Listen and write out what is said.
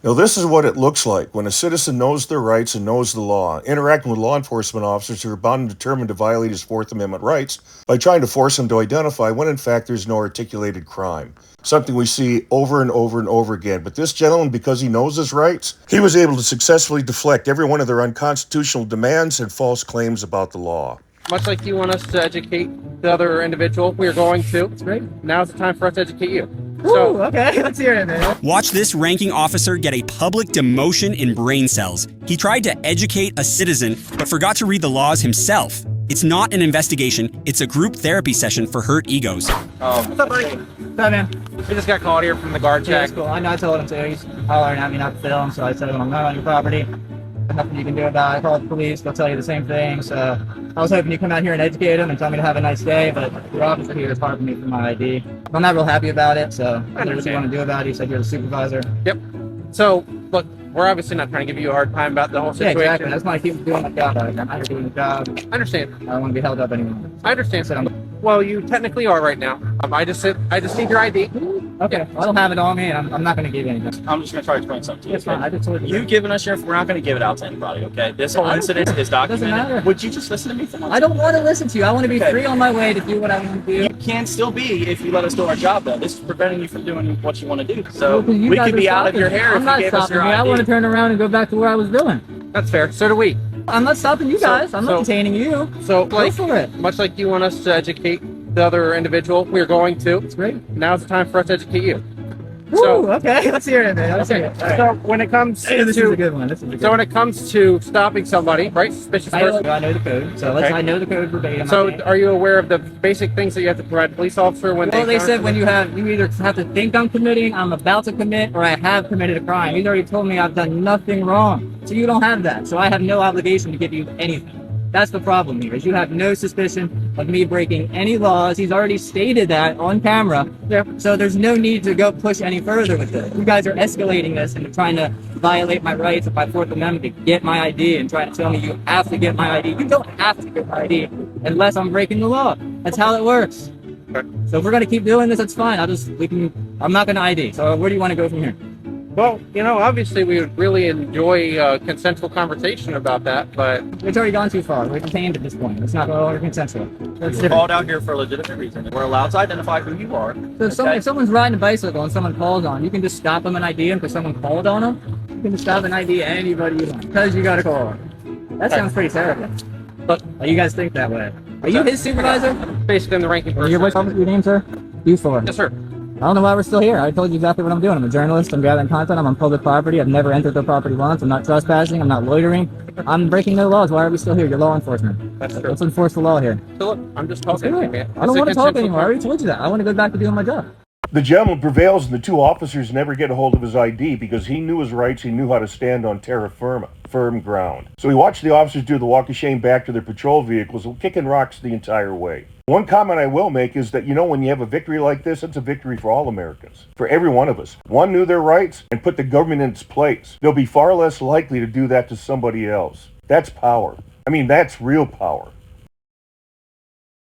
Now, this is what it looks like when a citizen knows their rights and knows the law, interacting with law enforcement officers who are bound and determined to violate his Fourth Amendment rights by trying to force him to identify when in fact there's no articulated crime. Something we see over and over and over again. But this gentleman, because he knows his rights, he was able to successfully deflect every one of their unconstitutional demands and false claims about the law. Much like you want us to educate the other individual, we are going to. That's great. Now's the time for us to educate you. Ooh, okay, let's hear it, man. Watch this ranking officer get a public demotion in brain cells. He tried to educate a citizen, but forgot to read the laws himself. It's not an investigation, it's a group therapy session for hurt egos. What's up, buddy? What's up, man? We just got called here from the guard Yeah, check. that's cool. I know I told him to. He's hollering at me not to film, so I said, when I'm not on your property, there's nothing you can do about it. I called the police, they'll tell you the same thing. So I was hoping you come out here and educate him and tell me to have a nice day, but your officer here is hard for me for my ID. I'm not real happy about it, so I don't know what you want to do about it. You said you're the supervisor. Yep. So, look, we're obviously not trying to give you a hard time about the whole Yeah, situation. exactly. That's why I keep doing my job. I'm out here doing the job. I understand. I don't want to be held up anymore. I understand. So, Well, you technically are right now. I just need your ID. okay, I don't have it on me, and I'm not going to give you anything. I'm just going to try to explain something to you. It's fine. I just told you. You giving us your, we're not going to give it out to anybody, okay? This whole incident is doesn't matter. documented. Would you just listen to me for once? I don't want to listen to you. I want to be Okay. free on my way to do what I want to do. You can still be if you let us do our job, though. This is preventing you from doing what you want to do. So Well, you we guys could are be out of stopping your me. hair I'm if not you gave us stopping your me. ID. I want to turn around and go back to where I was doing. That's fair. So do we. I'm not stopping you guys. I'm not so- detaining you. So, Go like, for it. much like you want us to educate the other individual, we are going to. It's great. Now's the time for us to educate you. Woo, okay, let's hear it, man. Let's hear it. All right. So when it comes Hey, this is a to good one. This is a good so one. when it comes to stopping somebody, right? Suspicious person. I know the code, so Okay. I know the code verbatim. So I can't- are you aware of the basic things that you have to provide a police officer when well, they encounter said when somebody? you either have to think I'm committing, I'm about to commit, or I have committed a crime. He's already told me I've done nothing wrong. So you don't have that. So I have no obligation to give you anything. That's the problem here, is you have no suspicion of me breaking any laws. He's already stated that on camera. Yeah. So there's no need to go push any further with this. You guys are escalating this and trying to violate my rights of my Fourth Amendment to get my ID and trying to tell me you have to get my ID. You don't have to get my ID unless I'm breaking the law. That's how it works. Okay. So if we're gonna keep doing this, that's fine. I'm not gonna ID. So where do you want to go from here? Well, obviously we would really enjoy a consensual conversation about that, but It's already gone too far. We're detained at this point. It's not no longer consensual. That's We're different. called out here for a legitimate reason. We're allowed to identify who you are. So if someone's riding a bicycle and someone calls on, you can just stop them and ID them because someone called on them. You can just stop and ID anybody you want because you got a call. That sounds pretty terrible. But you guys think that way. Are you his supervisor? basically I'm the ranking person. Your name, sir? You for? Yes, sir. I don't know why we're still here. I told you exactly what I'm doing. I'm a journalist. I'm gathering content. I'm on public property. I've never entered their property once. I'm not trespassing. I'm not loitering. I'm breaking no laws. Why are we still here? You're law enforcement. That's true. Let's enforce the law here. So look, I'm just Let's talking do to it. you, man. I don't It's a want to talk consensual anymore. I already told you that. I want to go back to doing my job. The gentleman prevails, and the two officers never get a hold of his ID because he knew his rights. He knew how to stand on terra firm ground. So he watched the officers do the walk of shame back to their patrol vehicles, kicking rocks the entire way. One comment I will make is that, when you have a victory like this, it's a victory for all Americans, for every one of us. One knew their rights and put the government in its place. They'll be far less likely to do that to somebody else. That's power. That's real power.